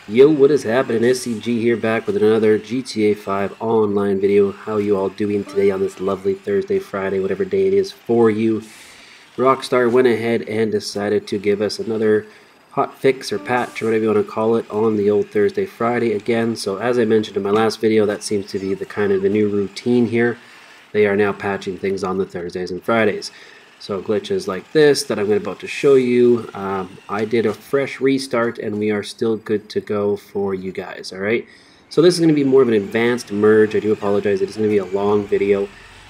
Yo, what is happening? SCG here, back with another GTA 5 online video. How are you all doing today on this lovely Thursday, Friday, whatever day it is for you? Rockstar went ahead and decided to give us another hot fix or patch or whatever you want to call it on the old Thursday, Friday again. So as I mentioned in my last video, that seems to be the kind of the new routine here. They are now patching things on the Thursdays and Fridays. So glitches like this that I'm about to show you, I did a fresh restart and we are still good to go for you guys, alright? So this is going to be more of an advanced merge. I do apologize, it is going to be a long video.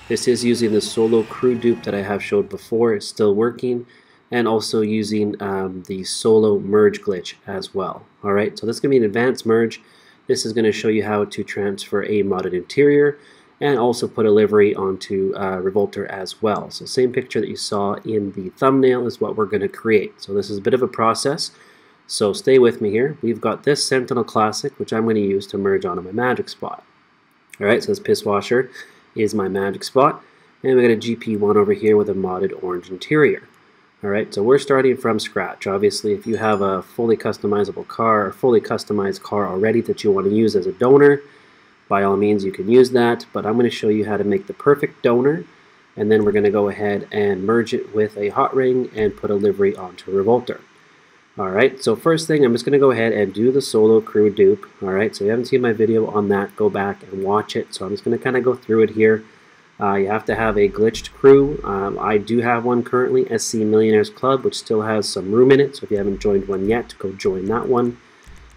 This is using the StellaCrew dupe that I have showed before. It's still working, and also using the solo merge glitch as well. Alright, so this is going to be an advanced merge. This is going to show you how to transfer a modded interior and also put a livery onto Revolter as well. So same picture that you saw in the thumbnail is what we're going to create. So this is a bit of a process, so stay with me here. We've got this Sentinel Classic, which I'm going to use to merge onto my magic spot. Alright, so this Piss Washer is my magic spot, and we got a GP1 over here with a modded orange interior. Alright, so we're starting from scratch. Obviously, if you have a fully customizable car or fully customized car already that you want to use as a donor, by all means you can use that, but I'm going to show you how to make the perfect donor, and then we're going to go ahead and merge it with a hot ring and put a livery onto Revolter. Alright, so first thing, I'm just going to go ahead and do the StellaCrew dupe. Alright, so if you haven't seen my video on that, go back and watch it. So I'm just going to kind of go through it here. You have to have a glitched crew. I do have one currently, SC Millionaires Club, which still has some room in it, so if you haven't joined one yet, go join that one.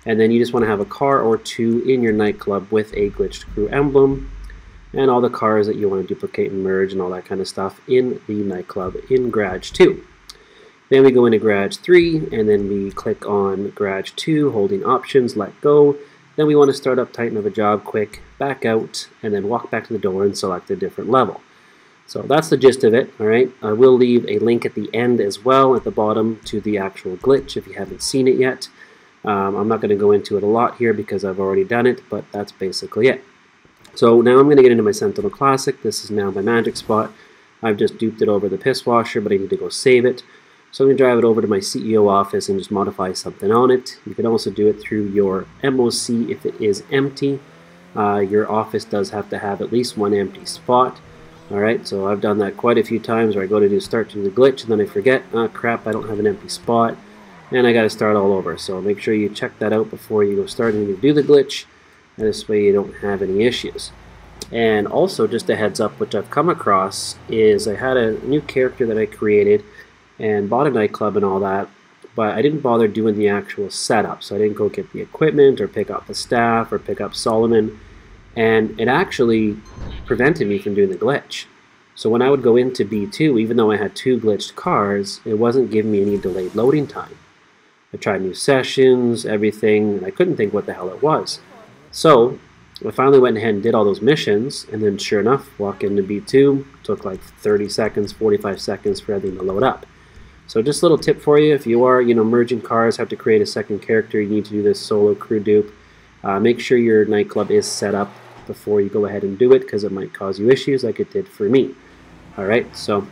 And then you just want to have a car or two in your nightclub with a glitched crew emblem, and all the cars that you want to duplicate and merge and all that kind of stuff in the nightclub in Garage 2. Then we go into Garage 3, and then we click on Garage 2, holding options, let go. Then we want to start up Titan of a job quick, back out, and then walk back to the door and select a different level. So that's the gist of it, alright? I will leave a link at the end as well, at the bottom, to the actual glitch if you haven't seen it yet. I'm not going to go into it a lot here because I've already done it, but that's basically it. So now I'm going to get into my Sentinel Classic. This is now my magic spot. I've just duped it over the Piss Washer, but I need to go save it. So I'm going to drive it over to my CEO office and just modify something on it. You can also do it through your MOC if it is empty. Your office does have to have at least one empty spot. Alright, so I've done that quite a few times where I go to start doing the glitch and then I forget, oh crap, I don't have an empty spot. And I got to start all over. So make sure you check that out before you go starting to do the glitch. And this way you don't have any issues. And also, just a heads up, which I've come across, is I had a new character that I created and bought a nightclub and all that, but I didn't bother doing the actual setup. So I didn't go get the equipment or pick up the staff or pick up Solomon. And it actually prevented me from doing the glitch. So when I would go into B2, even though I had two glitched cars, it wasn't giving me any delayed loading time. I tried new sessions, everything, and I couldn't think what the hell it was. So I finally went ahead and did all those missions, and then sure enough, walk into B2, took like 30 seconds, 45 seconds for everything to load up. So just a little tip for you, if you are, merging cars, have to create a second character, you need to do this StellaCrew dupe. Make sure your nightclub is set up before you go ahead and do it, because it might cause you issues like it did for me. Alright, so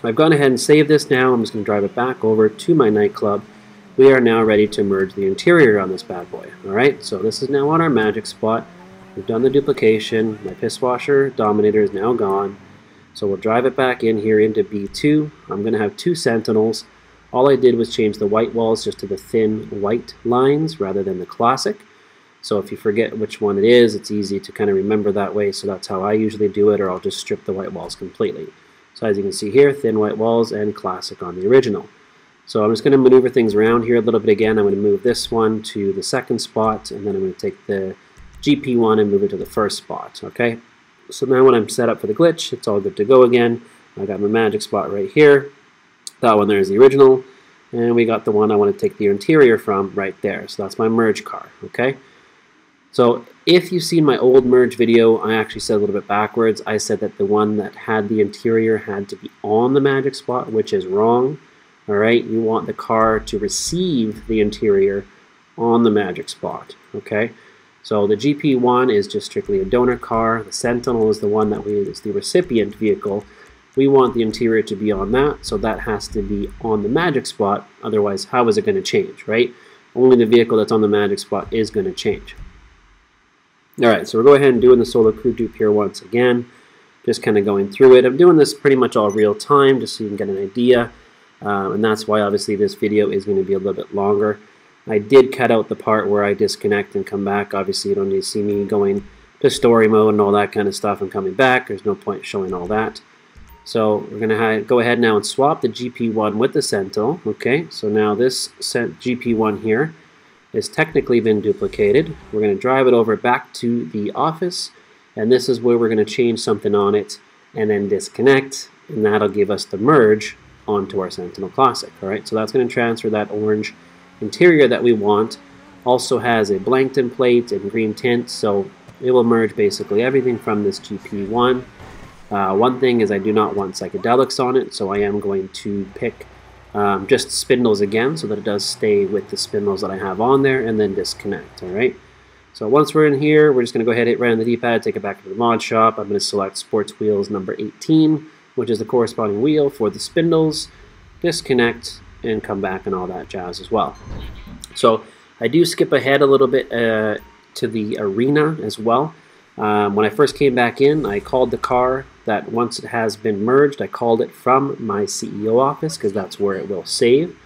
I've gone ahead and saved this now. I'm just going to drive it back over to my nightclub. We are now ready to merge the interior on this bad boy. Alright, so this is now on our magic spot. We've done the duplication. My Piss Washer Dominator is now gone. So we'll drive it back in here into B2. I'm going to have two Sentinels. All I did was change the white walls just to the thin white lines rather than the classic. So if you forget which one it is, it's easy to kind of remember that way. So that's how I usually do it, or I'll just strip the white walls completely. So as you can see here, thin white walls and classic on the original. So I'm just going to maneuver things around here a little bit again. I'm going to move this one to the second spot, and then I'm going to take the GP1 and move it to the first spot, okay? So now when I'm set up for the glitch, it's all good to go again. I got my magic spot right here. That one there is the original, and we got the one I want to take the interior from right there. So that's my merge car, okay? So if you've seen my old merge video, I actually said a little bit backwards. I said that the one that had the interior had to be on the magic spot, which is wrong. Alright, you want the car to receive the interior on the magic spot. Okay, so the GP1 is just strictly a donor car. The Sentinel is the one that is the recipient vehicle. We want the interior to be on that, so that has to be on the magic spot. Otherwise, how is it going to change, right? only the vehicle that's on the magic spot is going to change. Alright, so we'll go ahead and doing the Solo Crew dupe here once again. Just kind of going through it. I'm doing this pretty much all real time just so you can get an idea. And that's why obviously this video is going to be a little bit longer. I did cut out the part where I disconnect and come back. Obviously you don't need to see me going to story mode and all that kind of stuff and coming back. There's no point showing all that. So we're going to go ahead now and swap the GP1 with the Sentinel. Okay, so now this GP1 here is technically been duplicated. We're going to drive it over back to the office, and this is where we're going to change something on it and then disconnect, and that'll give us the merge onto our Sentinel Classic. Alright, so that's going to transfer that orange interior that we want. Also has a YANKTON plate and green tint, so it will merge basically everything from this GP1. One thing is I do not want psychedelics on it, so I am going to pick just spindles again so that it does stay with the spindles that I have on there, and then disconnect. Alright, so once we're in here, we're just going to go ahead and hit right on the D-pad, take it back to the mod shop. I'm going to select sports wheels number 18, which is the corresponding wheel for the spindles, disconnect, and come back and all that jazz as well. So I do skip ahead a little bit to the arena as well. When I first came back in, I called the car that once it has been merged, I called it from my CEO office because that's where it will save.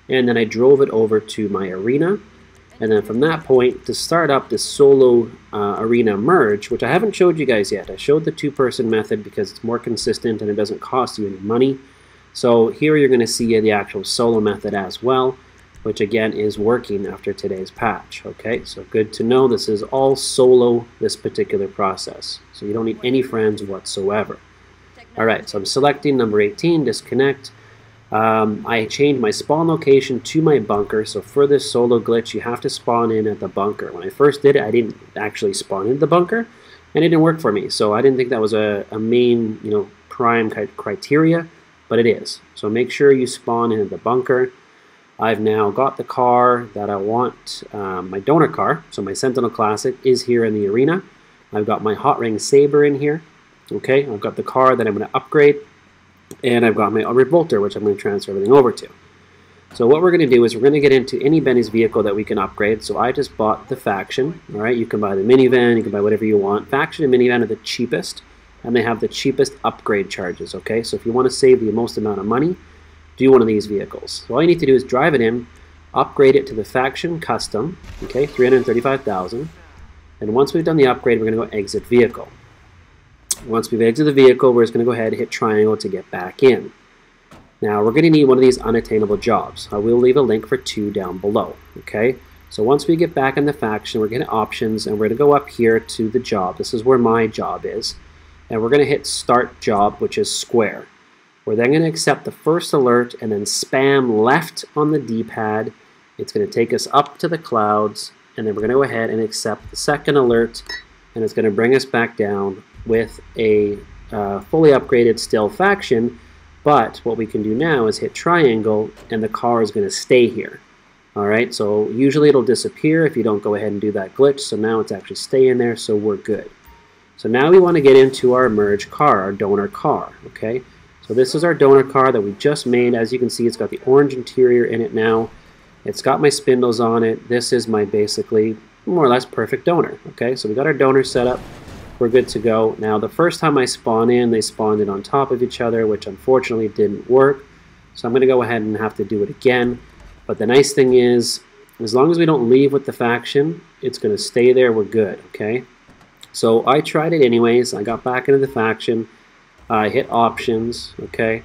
And then I drove it over to my arena. And then from that point, to start up this solo arena merge, which I haven't showed you guys yet. I showed the two-person method because it's more consistent and it doesn't cost you any money. So here you're going to see the actual solo method as well, which again is working after today's patch. Okay, so good to know this is all solo, this particular process. So you don't need any friends whatsoever. Alright, so I'm selecting number 18, disconnect. I changed my spawn location to my bunker, so for this solo glitch you have to spawn in at the bunker. When I first did it, I didn't actually spawn in the bunker, and it didn't work for me, so I didn't think that was a main, prime criteria, but it is. So make sure you spawn in at the bunker. I've now got the car that I want, my donor car, so my Sentinel Classic is here in the arena. I've got my Hot Ring Saber in here. Okay, I've got the car that I'm going to upgrade, and I've got my Revolter, which I'm going to transfer everything over to. So what we're going to do is we're going to get into any Benny's vehicle that we can upgrade. So I just bought the Faction. All right, you can buy the minivan, you can buy whatever you want. Faction and minivan are the cheapest, and they have the cheapest upgrade charges. Okay, so if you want to save the most amount of money, do one of these vehicles. So all you need to do is drive it in, upgrade it to the Faction Custom, okay, 335,000. And once we've done the upgrade, we're going to go exit vehicle. Once we've exited the vehicle, we're just going to go ahead and hit triangle to get back in. Now we're going to need one of these unattainable jobs. I will leave a link for 2 down below. Okay, so once we get back in the Faction, we're going to options, and we're going to go up here to the job. This is where my job is, and we're going to hit start job, which is square. We're then going to accept the first alert and then spam left on the D-pad. It's going to take us up to the clouds, and then we're going to go ahead and accept the second alert, and it's going to bring us back down with a fully upgraded still Faction. But what we can do now is hit triangle, and the car is going to stay here. Alright, so usually it'll disappear if you don't go ahead and do that glitch, so now it's actually staying there, so we're good. So now we want to get into our merge car, our donor car. Okay, so this is our donor car that we just made. As you can see, it's got the orange interior in it now. It's got my spindles on it. This is my basically more or less perfect donor. Okay, so we got our donor set up. We're good to go. Now the first time I spawn in, they spawned in on top of each other, which unfortunately didn't work. So I'm going to go ahead and have to do it again. But the nice thing is, as long as we don't leave with the Faction, it's going to stay there. We're good. Okay, so I tried it anyways. I got back into the Faction. I hit options. Okay,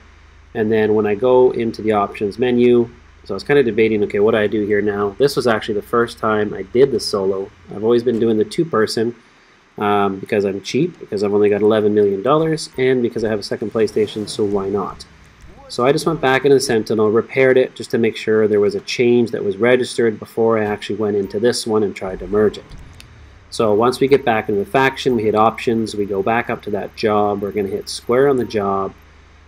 and then when I go into the options menu, so I was kind of debating, okay, what do I do here now? This was actually the first time I did the solo. I've always been doing the two-person. Because I'm cheap, because I've only got $11 million, and because I have a second PlayStation, so why not? So I just went back into the Sentinel, repaired it just to make sure there was a change that was registered before I actually went into this one and tried to merge it. So once we get back into the Faction, we hit options, we go back up to that job, we're going to hit square on the job,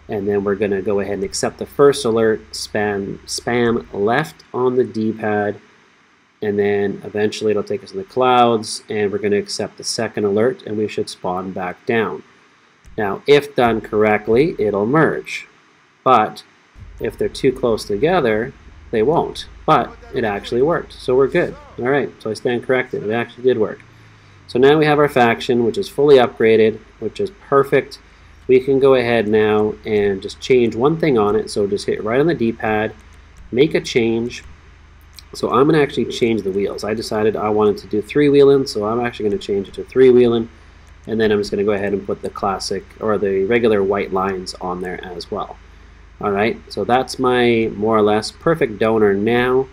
and then we're going to go ahead and accept the first alert, spam left on the D-pad, and then eventually it'll take us in the clouds, and we're going to accept the second alert, and we should spawn back down. Now, if done correctly, it'll merge. But if they're too close together, they won't. But it actually worked, so we're good. Alright, so I stand corrected. It actually did work. So now we have our faction, which is fully upgraded, which is perfect. We can go ahead now and just change one thing on it. So just hit right on the D-pad, make a change. So I'm going to actually change the wheels. I decided I wanted to do 3-wheeling, so I'm actually going to change it to 3-wheeling. And then I'm just going to go ahead and put the classic, or the regular white lines on there as well. Alright, so that's my more or less perfect donor now.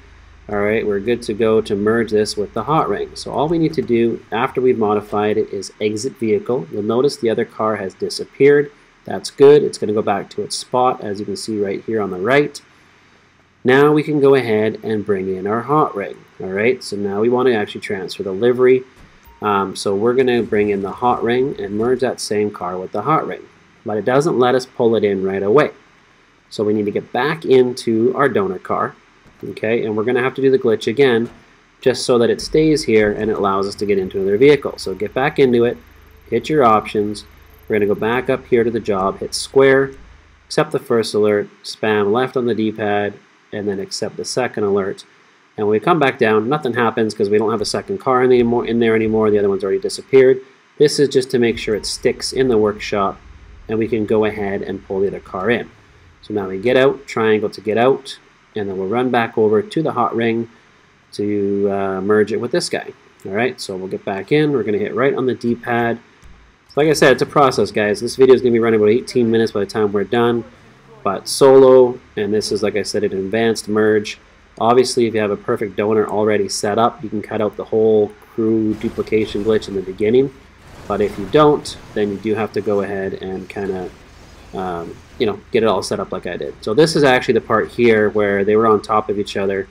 Alright, we're good to go to merge this with the hot ring. So all we need to do after we've modified it is exit vehicle. You'll notice the other car has disappeared. That's good. It's going to go back to its spot, as you can see right here on the right. Now we can go ahead and bring in our hot ring. Alright, so now we want to actually transfer the livery. So we're going to bring in the hot ring and merge that same car with the hot ring. But it doesn't let us pull it in right away. So we need to get back into our donor car. Okay, and we're going to have to do the glitch again, just so that it stays here and it allows us to get into another vehicle. So get back into it, hit your options. We're going to go back up here to the job, hit square, accept the first alert, spam left on the D-pad, and then accept the second alert. And when we come back down, nothing happens because we don't have a second car in there anymore. The other one's already disappeared. This is just to make sure it sticks in the workshop and we can go ahead and pull the other car in. So now we get out, triangle to get out, and then we'll run back over to the hot ring to merge it with this guy. Alright, so we'll get back in. We're going to hit right on the D-pad. So like I said, it's a process, guys. This video is going to be running about 18 minutes by the time we're done. But solo, and this is, like I said, an advanced merge. Obviously, if you have a perfect donor already set up, you can cut out the whole crew duplication glitch in the beginning. But if you don't, then you do have to go ahead and kind of get it all set up like I did. So this is actually the part here where they were on top of each other,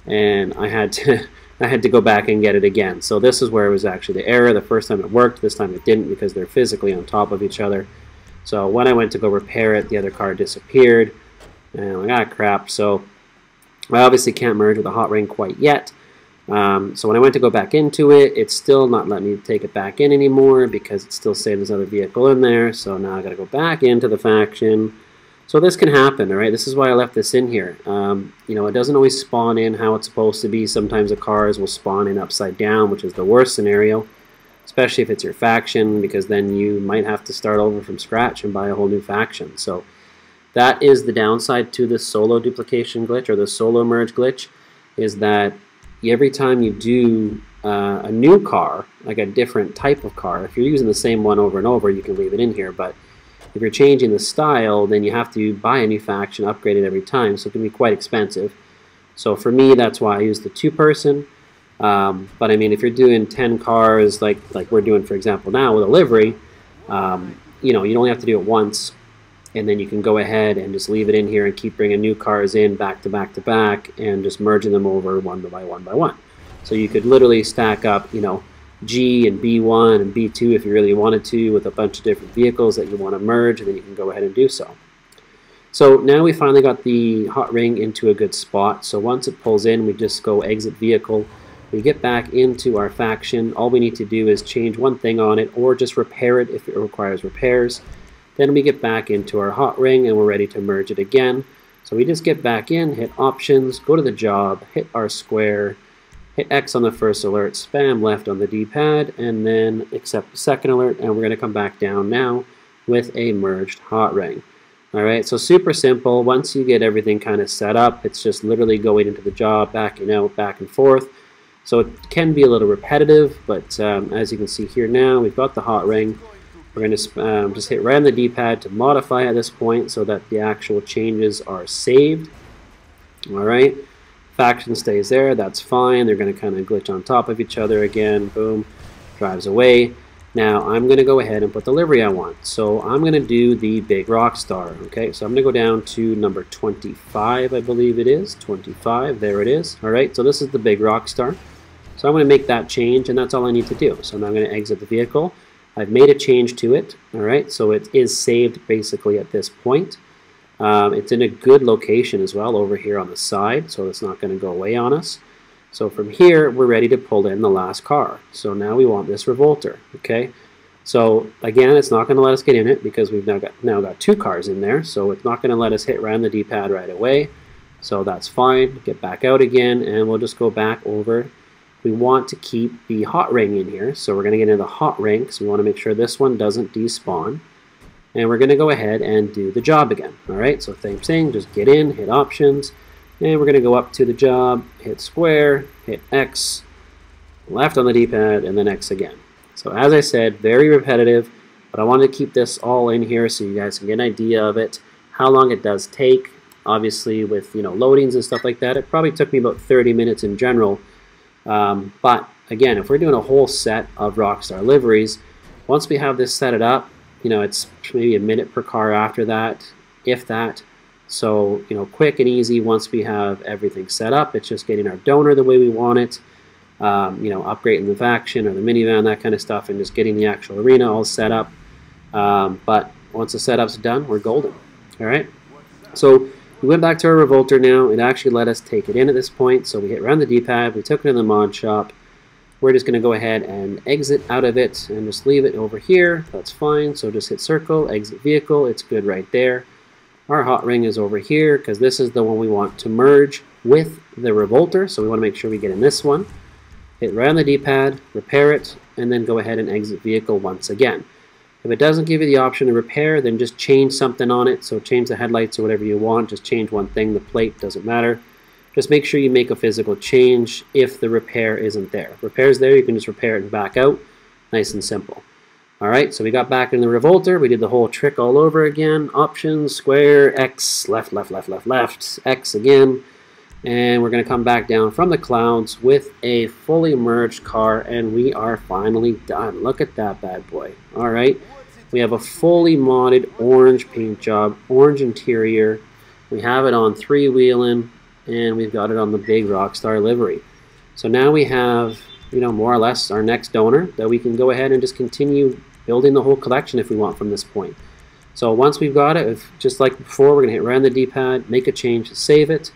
and I had to go back and get it again. So this is where it was actually the error. The first time it worked, this time it didn't because they're physically on top of each other. So when I went to go repair it, the other car disappeared, and I'm like, ah, crap. So I obviously can't merge with the hot ring quite yet. So when I went to go back into it, it's still not letting me take it back in anymore because it's still saying there's another vehicle in there. So now I got to go back into the faction. So this can happen, all right? This is why I left this in here. It doesn't always spawn in how it's supposed to be. Sometimes the cars will spawn in upside down, which is the worst scenario, especially if it's your faction, because then you might have to start over from scratch and buy a whole new faction. So that is the downside to this solo duplication glitch, or the solo merge glitch, is that every time you do a new car, like a different type of car, if you're using the same one over and over, you can leave it in here. But if you're changing the style, then you have to buy a new faction, upgrade it every time, so it can be quite expensive. So for me, that's why I use the two-person. But I mean, if you're doing 10 cars, like we're doing, for example, now with a livery, you only have to do it once, and then you can go ahead and just leave it in here and keep bringing new cars in back to back to back and just merging them over one by one by one. So you could literally stack up, G and B1 and B2 if you really wanted to, with a bunch of different vehicles that you want to merge, and then you can go ahead and do so. So now we finally got the hot ring into a good spot. So once it pulls in, we just go exit vehicle. We get back into our faction. All we need to do is change one thing on it, or just repair it if it requires repairs. Then we get back into our hot ring and we're ready to merge it again. So we just get back in, hit options, go to the job, hit our square, hit X on the first alert, spam left on the D-pad, and then accept the second alert, and we're going to come back down now with a merged hot ring. Alright, so super simple. Once you get everything kind of set up, it's just literally going into the job, backing out, back and forth. So it can be a little repetitive, but as you can see here now, we've got the hot ring. We're going to just hit right on the D-pad to modify at this point so that the actual changes are saved. Alright, faction stays there, that's fine. They're going to kind of glitch on top of each other again. Boom, drives away. Now I'm going to go ahead and put the livery I want. So I'm going to do the big rock star. Okay, so I'm going to go down to number 25, I believe it is. 25, there it is. Alright, so this is the big rock star. So I'm going to make that change, and that's all I need to do. So now I'm going to exit the vehicle. I've made a change to it. Alright, so it is saved basically at this point. It's in a good location as well over here on the side, so it's not going to go away on us. So from here, we're ready to pull in the last car. So now we want this Revolter, okay? So again, it's not going to let us get in it because we've now got two cars in there, so it's not going to let us hit right on the D-pad right away. So that's fine. Get back out again, and we'll just go back over. We want to keep the hot ring in here, so we're going to get into the hot ring, because we want to make sure this one doesn't despawn. And we're going to go ahead and do the job again. Alright, so same thing, just get in, hit options, and we're going to go up to the job, hit square, hit X, left on the D-pad, and then X again. So as I said, very repetitive, but I wanted to keep this all in here so you guys can get an idea of it, how long it does take. Obviously with, you know, loadings and stuff like that, it probably took me about 30 minutes in general. But again, if we're doing a whole set of Rockstar liveries, once we have this set it up, you know, it's maybe a minute per car after that, if that. So, you know, quick and easy once we have everything set up. It's just getting our donor the way we want it, you know, upgrading the faction or the minivan, that kind of stuff, and just getting the actual arena all set up. But once the setup's done, we're golden. All right. So we went back to our Revolter now. It actually let us take it in at this point. So we hit around the D-pad. We took it in the mod shop. We're just going to go ahead and exit out of it and just leave it over here. That's fine. So just hit circle, exit vehicle. It's good right there. Our hot ring is over here because this is the one we want to merge with the Revolter. So we want to make sure we get in this one. Hit right on the D-pad, repair it, and then go ahead and exit vehicle once again. If it doesn't give you the option to repair, then just change something on it. So change the headlights or whatever you want. Just change one thing. The plate doesn't matter. Just make sure you make a physical change if the repair isn't there. If repair's there, you can just repair it and back out. Nice and simple. Alright, so we got back in the Revolter. We did the whole trick all over again. Options, square, X, left, left, left, left, left, X again. And we're going to come back down from the clouds with a fully merged car, and we are finally done. Look at that bad boy. Alright, we have a fully modded orange paint job, orange interior. We have it on three-wheeling, and we've got it on the big Rockstar livery. So now we have, you know, more or less our next donor that we can go ahead and just continue building the whole collection if we want from this point. So once we've got it, just like before, we're going to hit right on the D-pad, make a change, save it.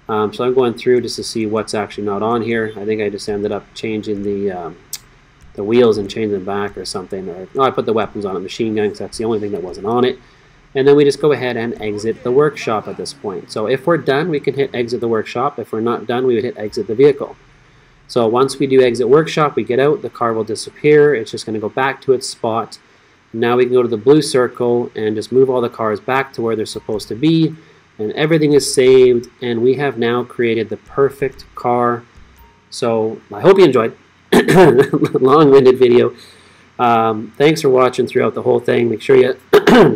So I'm going through just to see what's actually not on here. I think I just ended up changing the wheels and changing them back or something. Or no, I put the weapons on a machine gun because that's the only thing that wasn't on it. And then we just go ahead and exit the workshop at this point. So if we're done, we can hit exit the workshop. If we're not done, we would hit exit the vehicle. So once we do exit workshop, we get out, the car will disappear. It's just going to go back to its spot. Now we can go to the blue circle and just move all the cars back to where they're supposed to be. And everything is saved, and we have now created the perfect car. So I hope you enjoyed. Long-winded video. Thanks for watching throughout the whole thing. Make sure you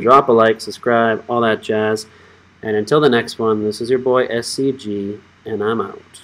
drop a like, subscribe, all that jazz. And until the next one, this is your boy SCG, and I'm out.